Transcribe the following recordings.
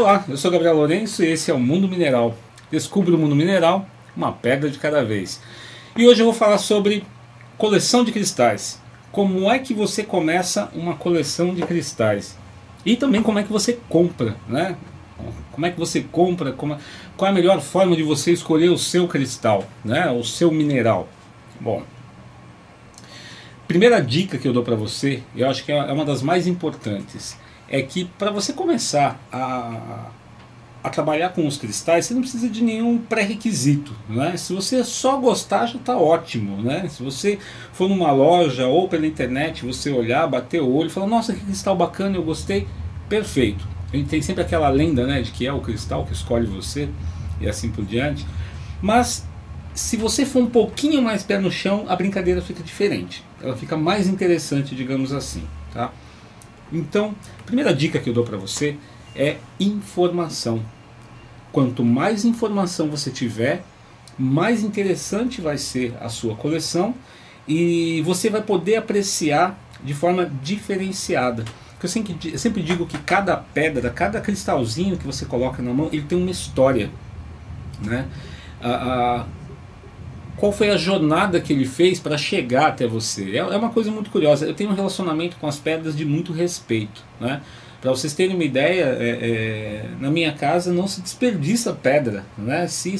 Olá, eu sou Gabriel Lourenço e esse é o Mundo Mineral. Descubra o mundo mineral, uma pedra de cada vez. E hoje eu vou falar sobre coleção de cristais. Como é que você começa uma coleção de cristais? E também como é que você compra, né? Como é que você compra, qual é a melhor forma de você escolher o seu cristal, né? O seu mineral. Bom, primeira dica que eu dou para você, eu acho que é uma das mais importantes, é que para você começar a trabalhar com os cristais, você não precisa de nenhum pré-requisito, né? Se você só gostar, já está ótimo, né? Se você for numa loja ou pela internet, você olhar, bater o olho e falar, nossa, que cristal bacana, eu gostei, perfeito. A gente tem sempre aquela lenda, né, de que é o cristal que escolhe você e assim por diante. Mas se você for um pouquinho mais pé no chão, a brincadeira fica diferente. Ela fica mais interessante, digamos assim, tá? Então, a primeira dica que eu dou para você é informação. Quanto mais informação você tiver, mais interessante vai ser a sua coleção e você vai poder apreciar de forma diferenciada. Eu sempre digo que cada pedra, cada cristalzinho que você coloca na mão, ele tem uma história, né? Qual foi a jornada que ele fez para chegar até você? É uma coisa muito curiosa. Eu tenho um relacionamento com as pedras de muito respeito, né? Para vocês terem uma ideia, na minha casa não se desperdiça pedra, né? Se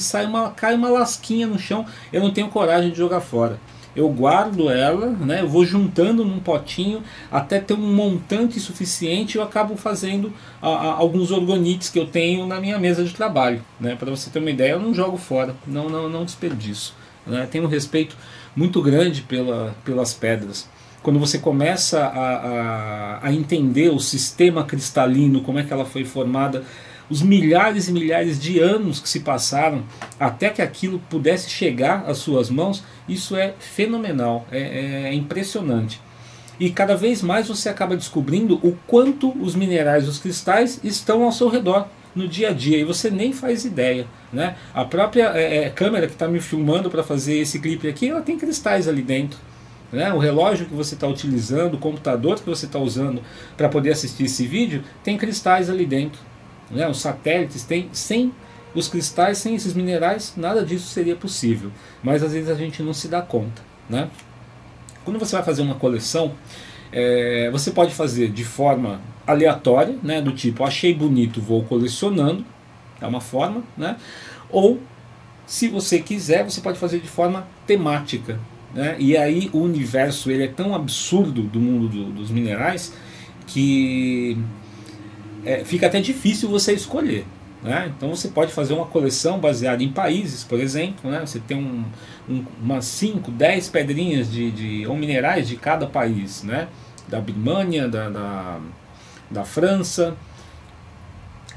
cai uma lasquinha no chão, eu não tenho coragem de jogar fora. Eu guardo ela, né? Eu vou juntando num potinho até ter um montante suficiente e eu acabo fazendo alguns orgonites que eu tenho na minha mesa de trabalho, né? Para você ter uma ideia, eu não jogo fora, não desperdiço, né? Tenho um respeito muito grande pelas pedras. Quando você começa a entender o sistema cristalino, como é que ela foi formada, os milhares e milhares de anos que se passaram até que aquilo pudesse chegar às suas mãos, isso é fenomenal, é impressionante. E cada vez mais você acaba descobrindo o quanto os minerais, os cristais, estão ao seu redor no dia a dia, e você nem faz ideia, né? A própria câmera que está me filmando para fazer esse clipe aqui, ela tem cristais ali dentro, né? O relógio que você está utilizando, o computador que você está usando para poder assistir esse vídeo, tem cristais ali dentro, né? Os satélites tem, sem os cristais, sem esses minerais, nada disso seria possível, mas às vezes a gente não se dá conta, né? Quando você vai fazer uma coleção, você pode fazer de forma aleatória, né? Do tipo, achei bonito, vou colecionando, é uma forma, né? Ou, se você quiser, você pode fazer de forma temática, né? E aí o universo ele é tão absurdo do mundo dos minerais que fica até difícil você escolher, né? Então você pode fazer uma coleção baseada em países, por exemplo, né? Você tem umas 5, 10 pedrinhas ou minerais de cada país, né? Da Birmânia, da França,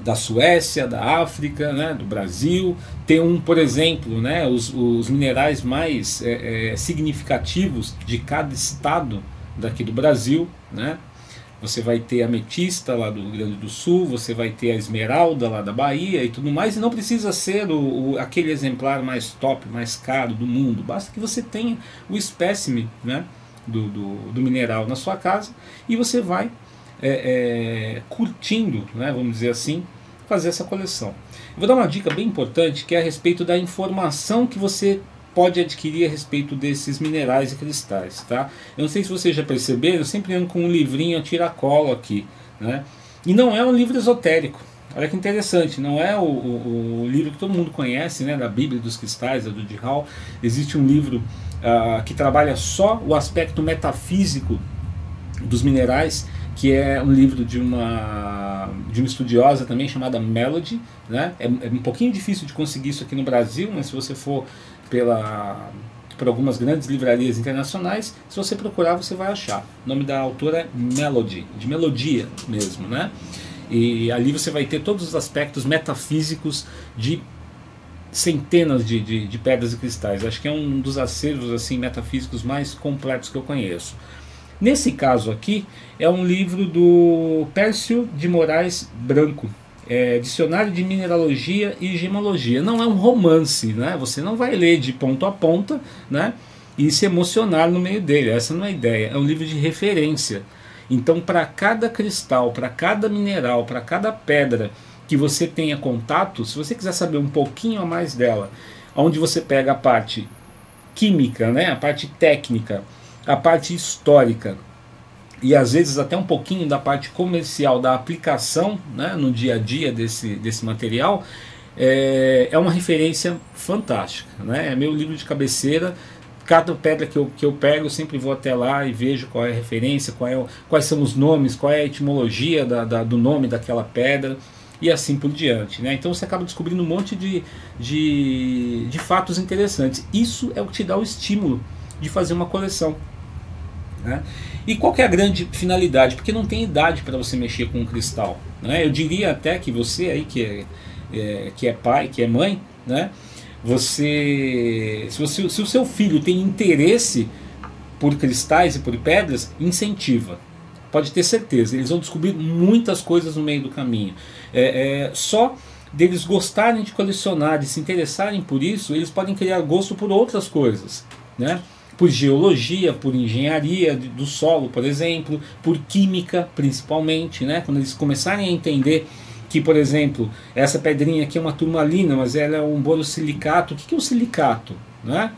da Suécia, da África, né? Do Brasil. Tem por exemplo, né? os minerais mais significativos de cada estado daqui do Brasil, né? Você vai ter a ametista lá do Rio Grande do Sul, você vai ter a esmeralda lá da Bahia e tudo mais, e não precisa ser aquele exemplar mais top, mais caro do mundo, basta que você tenha o espécime, né, do mineral na sua casa e você vai curtindo, né, vamos dizer assim, fazer essa coleção. Eu vou dar uma dica bem importante que é a respeito da informação que você pode adquirir a respeito desses minerais e cristais, tá? Eu não sei se vocês já perceberam, eu sempre ando com um livrinho a tiracolo aqui, né? E não é um livro esotérico. Olha que interessante, não é o livro que todo mundo conhece, né? Da Bíblia dos Cristais, da Dudley Hall. Existe um livro que trabalha só o aspecto metafísico dos minerais, que é um livro de uma estudiosa também chamada Melody, né? É um pouquinho difícil de conseguir isso aqui no Brasil, mas se você for por algumas grandes livrarias internacionais, se você procurar você vai achar. O nome da autora é Melody, de melodia mesmo, né? E ali você vai ter todos os aspectos metafísicos de centenas de pedras e cristais. Acho que é um dos acervos assim metafísicos mais completos que eu conheço. Nesse caso aqui é um livro do Pércio de Moraes Branco, Dicionário de Mineralogia e Gemologia. Não é um romance, né? Você não vai ler de ponta a ponta, né, e se emocionar no meio dele. Essa não é a ideia. É um livro de referência. Então, para cada cristal, para cada mineral, para cada pedra que você tenha contato, se você quiser saber um pouquinho a mais dela, onde você pega a parte química, né, a parte técnica, a parte histórica e às vezes até um pouquinho da parte comercial, da aplicação, né, no dia a dia desse material, é uma referência fantástica, né? É meu livro de cabeceira. Cada pedra que eu pego, eu sempre vou até lá e vejo qual é a referência, quais são os nomes, qual é a etimologia do nome daquela pedra e assim por diante, né? Então você acaba descobrindo um monte de fatos interessantes. Isso é o que te dá o estímulo de fazer uma coleção, né? E qual que é a grande finalidade? Porque não tem idade para você mexer com um cristal, né? Eu diria até que você aí que é pai, que é mãe, né? Se o seu filho tem interesse por cristais e por pedras, incentiva. Pode ter certeza, eles vão descobrir muitas coisas no meio do caminho. Só deles gostarem de colecionar, de se interessarem por isso, eles podem criar gosto por outras coisas, né? Por geologia, por engenharia do solo, por exemplo, por química principalmente, né? Quando eles começarem a entender que, por exemplo, essa pedrinha aqui é uma turmalina, mas ela é um borosilicato. O que é um silicato, né?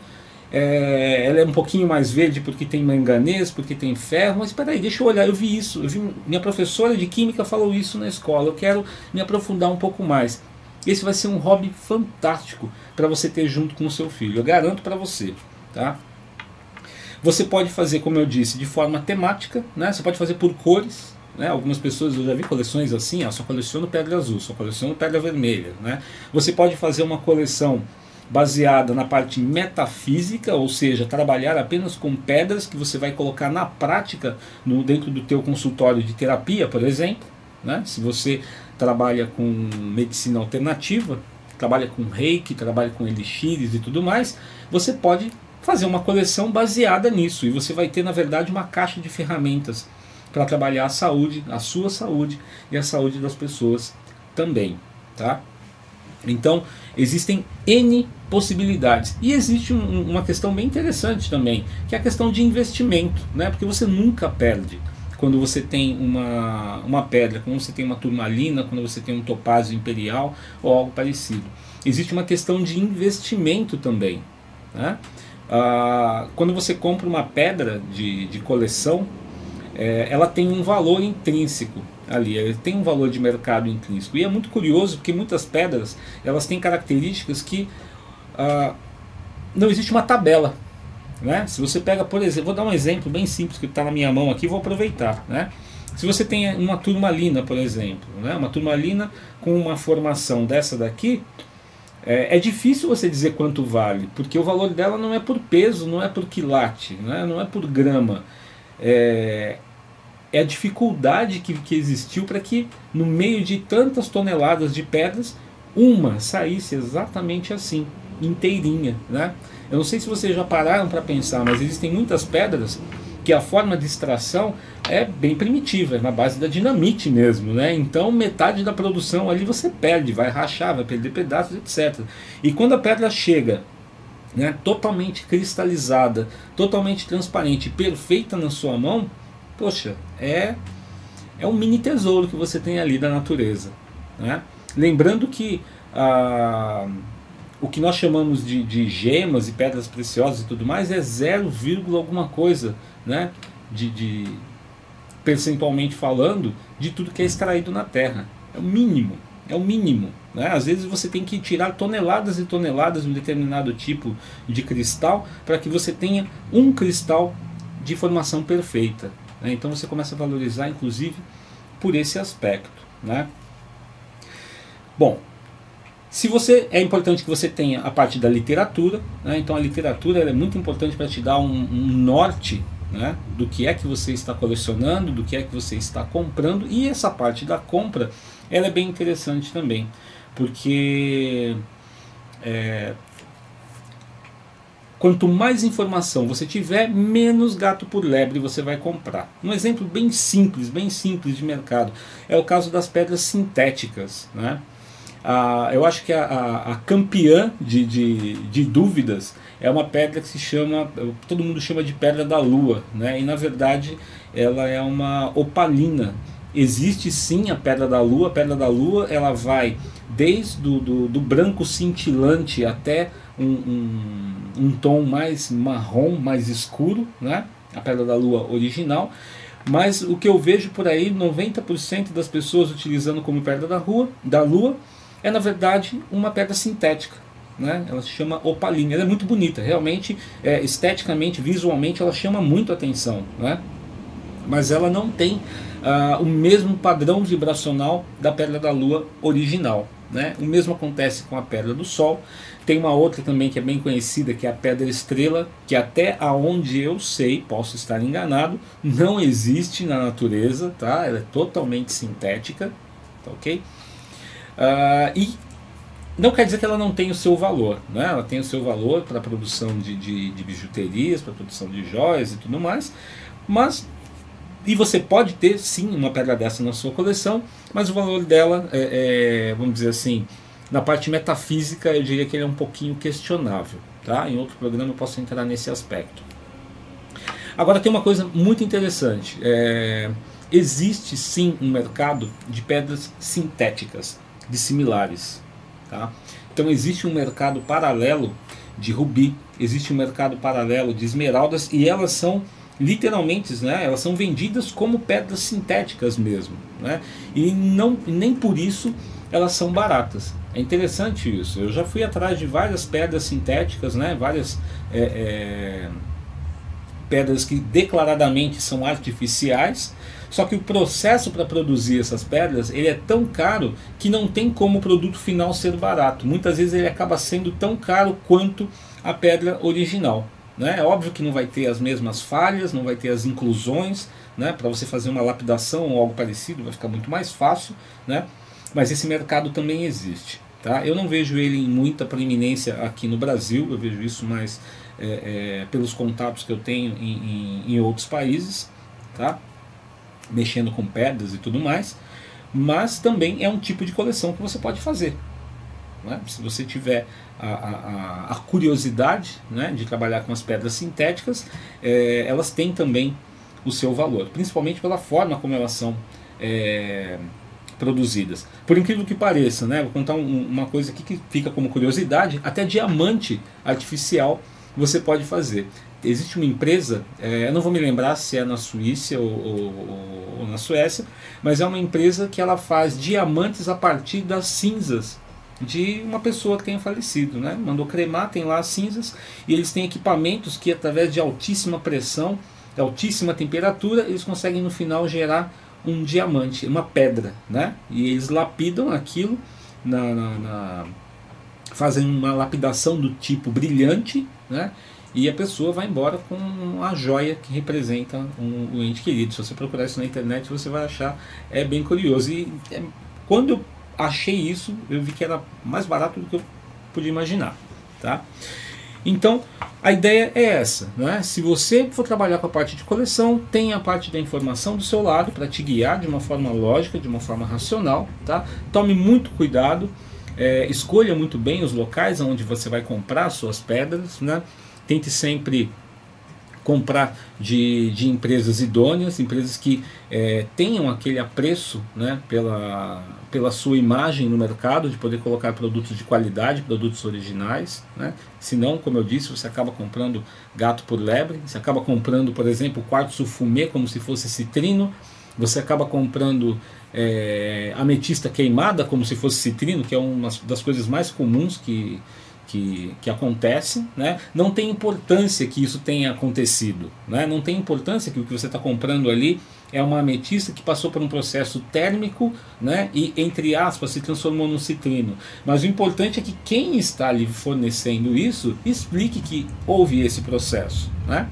Ela é um pouquinho mais verde porque tem manganês, porque tem ferro, mas espera aí, deixa eu olhar, eu vi isso, minha professora de química falou isso na escola, eu quero me aprofundar um pouco mais. Esse vai ser um hobby fantástico para você ter junto com o seu filho, eu garanto para você, tá? Você pode fazer, como eu disse, de forma temática, né? Você pode fazer por cores, né? Algumas pessoas, eu já vi coleções assim, só coleciono pedra azul, só coleciono pedra vermelha, né? Você pode fazer uma coleção baseada na parte metafísica, ou seja, trabalhar apenas com pedras que você vai colocar na prática dentro do teu consultório de terapia, por exemplo, né? Se você trabalha com medicina alternativa, trabalha com reiki, trabalha com elixires e tudo mais, você pode fazer uma coleção baseada nisso, e você vai ter, na verdade, uma caixa de ferramentas para trabalhar a saúde, a sua saúde e a saúde das pessoas também, tá? Então, existem N possibilidades. E existe uma questão bem interessante também, que é a questão de investimento, né? Porque você nunca perde quando você tem uma pedra, quando você tem uma turmalina, quando você tem um topázio imperial ou algo parecido. Existe uma questão de investimento também, né? Quando você compra uma pedra de coleção, ela tem um valor intrínseco ali, ela tem um valor de mercado intrínseco, e é muito curioso porque muitas pedras elas têm características que não existe uma tabela, né? Se você pega, por exemplo, vou dar um exemplo bem simples que está na minha mão aqui, vou aproveitar, né? Se você tem uma turmalina, por exemplo, né? Uma turmalina com uma formação dessa daqui, é difícil você dizer quanto vale, porque o valor dela não é por peso, não é por quilate, né? Não é por grama. É a dificuldade que existiu para que no meio de tantas toneladas de pedras uma saísse exatamente assim, inteirinha, né? Eu não sei se vocês já pararam para pensar, mas existem muitas pedras que a forma de extração é bem primitiva, é na base da dinamite mesmo, né? Então metade da produção ali você perde, vai rachar, vai perder pedaços, etc. E quando a pedra chega, né, totalmente cristalizada, totalmente transparente, perfeita na sua mão, poxa, é um mini tesouro que você tem ali da natureza, né? Lembrando que o que nós chamamos de gemas e pedras preciosas e tudo mais é 0, alguma coisa, né? Percentualmente falando, de tudo que é extraído na Terra. É o mínimo, né? Às vezes você tem que tirar toneladas e toneladas de um determinado tipo de cristal para que você tenha um cristal de formação perfeita, né? Então você começa a valorizar, inclusive, por esse aspecto, né? Bom, é importante que você tenha a parte da literatura, né? Então a literatura ela é muito importante para te dar um norte, né, do que é que você está colecionando, do que é que você está comprando. E essa parte da compra ela é bem interessante também, porque quanto mais informação você tiver, menos gato por lebre você vai comprar. Um exemplo bem simples de mercado é o caso das pedras sintéticas, né? Eu acho que a campeã de dúvidas é uma pedra que se chama, todo mundo chama de pedra da lua, né? E na verdade ela é uma opalina, Existe sim a Pedra da Lua. A Pedra da Lua ela vai desde do branco cintilante até um tom mais marrom, mais escuro, né? A Pedra da Lua original. Mas o que eu vejo por aí, 90% das pessoas utilizando como pedra da Lua é na verdade uma pedra sintética, né? Ela se chama opaline. Ela é muito bonita, realmente, esteticamente, visualmente ela chama muito atenção, né? Mas ela não tem o mesmo padrão vibracional da Pedra da Lua original, né? O mesmo acontece com a Pedra do Sol. Tem uma outra também que é bem conhecida, que é a Pedra Estrela, que até aonde eu sei, posso estar enganado, não existe na natureza, tá? Ela é totalmente sintética, tá, ok? E não quer dizer que ela não tem o seu valor, né? Ela tem o seu valor para a produção de bijuterias, para a produção de joias e tudo mais, e você pode ter sim uma pedra dessa na sua coleção, mas o valor dela vamos dizer assim, na parte metafísica eu diria que ele é um pouquinho questionável, tá? Em outro programa eu posso entrar nesse aspecto. Agora tem uma coisa muito interessante, existe sim um mercado de pedras sintéticas, dissimilares, tá? Então existe um mercado paralelo de rubi, existe um mercado paralelo de esmeraldas, e elas são literalmente, né, elas são vendidas como pedras sintéticas mesmo, né? E nem por isso elas são baratas. É interessante isso. Eu já fui atrás de várias pedras sintéticas, né, várias pedras que declaradamente são artificiais, só que o processo para produzir essas pedras ele é tão caro que não tem como o produto final ser barato. Muitas vezes ele acaba sendo tão caro quanto a pedra original, né? É óbvio que não vai ter as mesmas falhas, não vai ter as inclusões, né? Para você fazer uma lapidação ou algo parecido vai ficar muito mais fácil, né? Mas esse mercado também existe, tá? Eu não vejo ele em muita proeminência aqui no Brasil, eu vejo isso mais pelos contatos que eu tenho em outros países, tá? Mexendo com pedras e tudo mais, mas também é um tipo de coleção que você pode fazer, né? Se você tiver a curiosidade, né, de trabalhar com as pedras sintéticas, elas têm também o seu valor, principalmente pela forma como elas são produzidas. Por incrível que pareça, né, vou contar uma coisa aqui que fica como curiosidade, até diamante artificial você pode fazer. Existe uma empresa, eu não vou me lembrar se é na Suíça ou na Suécia, mas é uma empresa que ela faz diamantes a partir das cinzas de uma pessoa que tenha falecido, né? Mandou cremar, tem lá as cinzas, e eles têm equipamentos que através de altíssima pressão, altíssima temperatura, eles conseguem no final gerar um diamante, uma pedra, né? E eles lapidam aquilo, fazem uma lapidação do tipo brilhante, né? E a pessoa vai embora com a joia que representa um ente querido. Se você procurar isso na internet, você vai achar, é bem curioso. E quando eu achei isso, eu vi que era mais barato do que eu podia imaginar, tá? Então, a ideia é essa, né? Se você for trabalhar com a parte de coleção, tem a parte da informação do seu lado para te guiar de uma forma lógica, de uma forma racional, tá? Tome muito cuidado, escolha muito bem os locais onde você vai comprar suas pedras, né? Tente sempre comprar de empresas idôneas, empresas que tenham aquele apreço, né, pela sua imagem no mercado, de poder colocar produtos de qualidade, produtos originais, né? Senão, como eu disse, você acaba comprando gato por lebre, você acaba comprando, por exemplo, quartzo fumê como se fosse citrino, você acaba comprando ametista queimada como se fosse citrino, que é uma das coisas mais comuns que acontece, né? Não tem importância que isso tenha acontecido, né? Não tem importância que o que você está comprando ali é uma ametista que passou por um processo térmico, né? E, entre aspas, se transformou num citrino. Mas o importante é que quem está ali fornecendo isso explique que houve esse processo, né?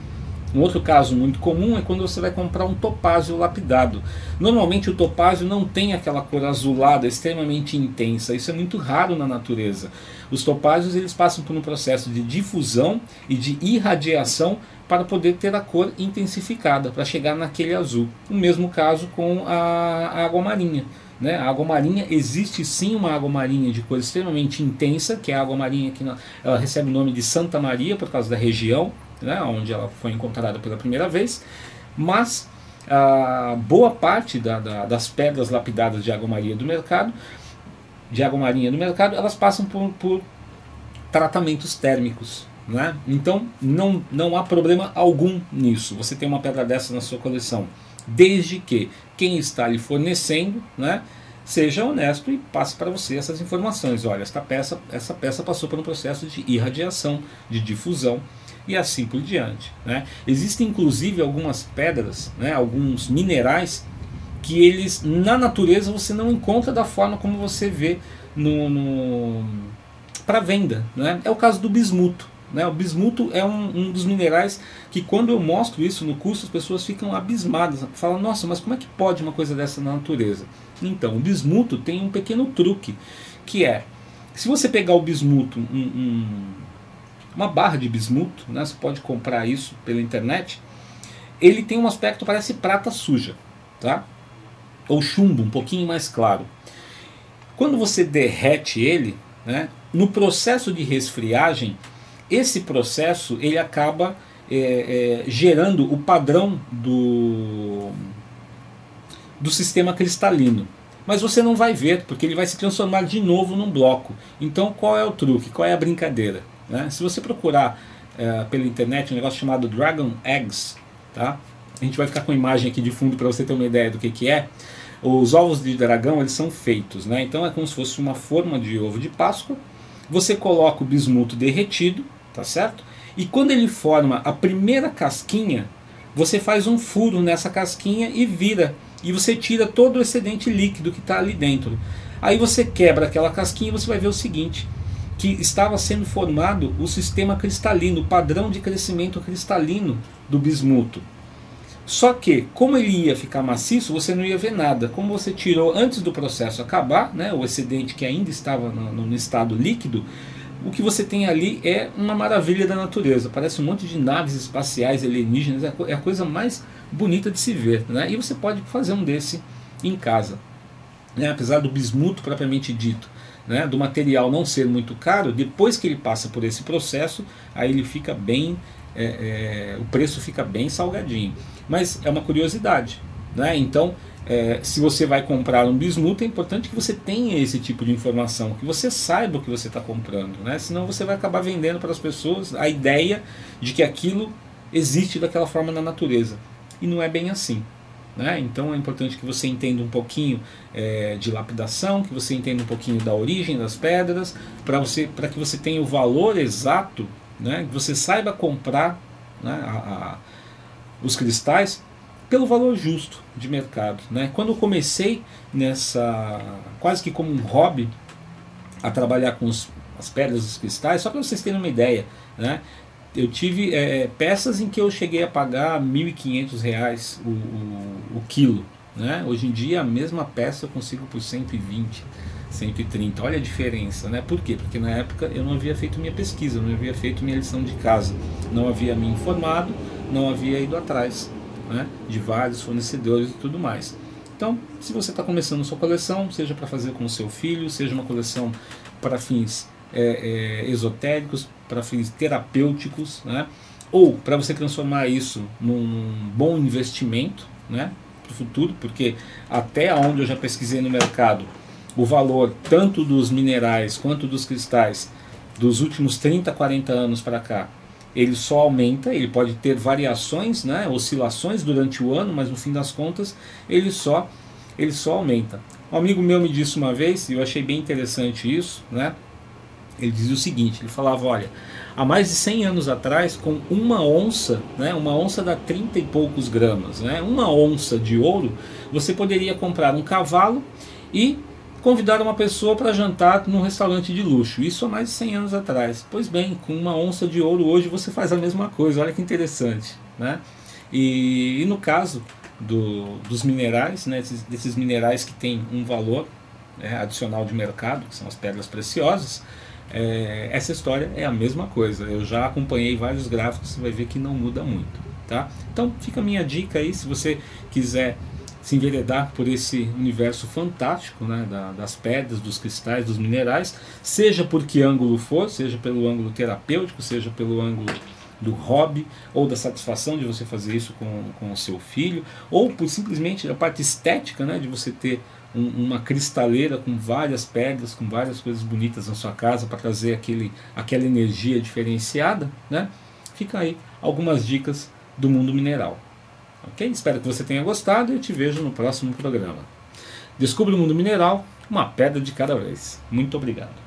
Um outro caso muito comum é quando você vai comprar um topázio lapidado. Normalmente o topázio não tem aquela cor azulada extremamente intensa, isso é muito raro na natureza. Os topázios eles passam por um processo de difusão e de irradiação para poder ter a cor intensificada, para chegar naquele azul. O mesmo caso com a água marinha, né? A água marinha, existe sim uma água marinha de cor extremamente intensa, que é a água marinha que ela recebe o nome de Santa Maria por causa da região, né, onde ela foi encontrada pela primeira vez, mas a boa parte das pedras lapidadas de água marinha do mercado, elas passam por tratamentos térmicos, né? Então não há problema algum nisso. Você tem uma pedra dessa na sua coleção, desde que quem está lhe fornecendo, né, seja honesto e passe para você essas informações. Olha, essa peça passou por um processo de irradiação, de difusão e assim por diante, né? Existem inclusive algumas pedras, né, alguns minerais que eles na natureza você não encontra da forma como você vê para venda, né? É o caso do bismuto, né? O bismuto é um dos minerais que, quando eu mostro isso no curso, as pessoas ficam abismadas, falam: nossa, mas como é que pode uma coisa dessa na natureza? Então, o bismuto tem um pequeno truque, que é, se você pegar o bismuto, uma barra de bismuto, né, você pode comprar isso pela internet, ele tem um aspecto, parece prata suja, tá? Ou chumbo, um pouquinho mais claro. Quando você derrete ele, né, no processo de resfriagem, esse processo ele acaba gerando o padrão do sistema cristalino. Mas você não vai ver, porque ele vai se transformar de novo num bloco. Então qual é o truque? Qual é a brincadeira? Né? Se você procurar pela internet um negócio chamado Dragon Eggs, tá? A gente vai ficar com a imagem aqui de fundo para você ter uma ideia do que é. Os ovos de dragão, eles são feitos, né? Então é como se fosse uma forma de ovo de Páscoa. Você coloca o bismuto derretido, tá certo? E quando ele forma a primeira casquinha, você faz um furo nessa casquinha e vira. E você tira todo o excedente líquido que está ali dentro. Aí você quebra aquela casquinha e você vai ver o seguinte, que estava sendo formado o sistema cristalino, o padrão de crescimento cristalino do bismuto. Só que, como ele ia ficar maciço, você não ia ver nada. Como você tirou antes do processo acabar, né, o excedente que ainda estava no estado líquido, o que você tem ali é uma maravilha da natureza. Parece um monte de naves espaciais alienígenas, é a coisa mais bonita de se ver, né? E você pode fazer um desse em casa, né? Apesar do bismuto propriamente dito, né, do material não ser muito caro, depois que ele passa por esse processo, aí ele fica bem, o preço fica bem salgadinho. Mas é uma curiosidade, né? Então, se você vai comprar um bismuto, é importante que você tenha esse tipo de informação, que você saiba o que você está comprando, né? Senão você vai acabar vendendo para as pessoas a ideia de que aquilo existe daquela forma na natureza. E não é bem assim, né? Então é importante que você entenda um pouquinho de lapidação, que você entenda um pouquinho da origem das pedras, para que você tenha o valor exato, né? Que você saiba comprar, né, os cristais pelo valor justo de mercado, né? Quando eu comecei quase que como um hobby, a trabalhar com as pedras dos cristais, só para vocês terem uma ideia, né? Eu tive peças em que eu cheguei a pagar R$ 1.500 o quilo, né? Hoje em dia a mesma peça eu consigo por 120, 130. Olha a diferença, né? Por quê? Porque na época eu não havia feito minha pesquisa, não havia feito minha lição de casa, não havia me informado, não havia ido atrás, né, de vários fornecedores e tudo mais. Então, se você está começando sua coleção, seja para fazer com o seu filho, seja uma coleção para fins esotéricos, para fins terapêuticos, né, ou para você transformar isso num bom investimento, né, para o futuro, porque até onde eu já pesquisei no mercado, o valor tanto dos minerais quanto dos cristais dos últimos 30, 40 anos para cá, ele só aumenta. Ele pode ter variações, né, oscilações durante o ano, mas no fim das contas ele só aumenta. Um amigo meu me disse uma vez, e eu achei bem interessante isso, né? Ele dizia o seguinte, ele falava: olha, há mais de 100 anos atrás, com uma onça, né, uma onça dá 30 e poucos gramas, né, uma onça de ouro, você poderia comprar um cavalo e convidar uma pessoa para jantar num restaurante de luxo. Isso há mais de 100 anos atrás. Pois bem, com uma onça de ouro hoje você faz a mesma coisa. Olha que interessante, né? E no caso dos minerais, né, desses minerais que têm um valor adicional de mercado, que são as pedras preciosas, essa história é a mesma coisa. Eu já acompanhei vários gráficos, você vai ver que não muda muito, tá? Então fica a minha dica aí, se você quiser se enveredar por esse universo fantástico, né, das pedras, dos cristais, dos minerais, seja por que ângulo for, seja pelo ângulo terapêutico, seja pelo ângulo do hobby, ou da satisfação de você fazer isso com o seu filho, ou por simplesmente a parte estética, né, de você ter uma cristaleira com várias pedras, com várias coisas bonitas na sua casa para trazer aquela energia diferenciada, né? Fica aí algumas dicas do mundo mineral. Ok? Espero que você tenha gostado e eu te vejo no próximo programa. Descubra o mundo mineral, uma pedra de cada vez. Muito obrigado.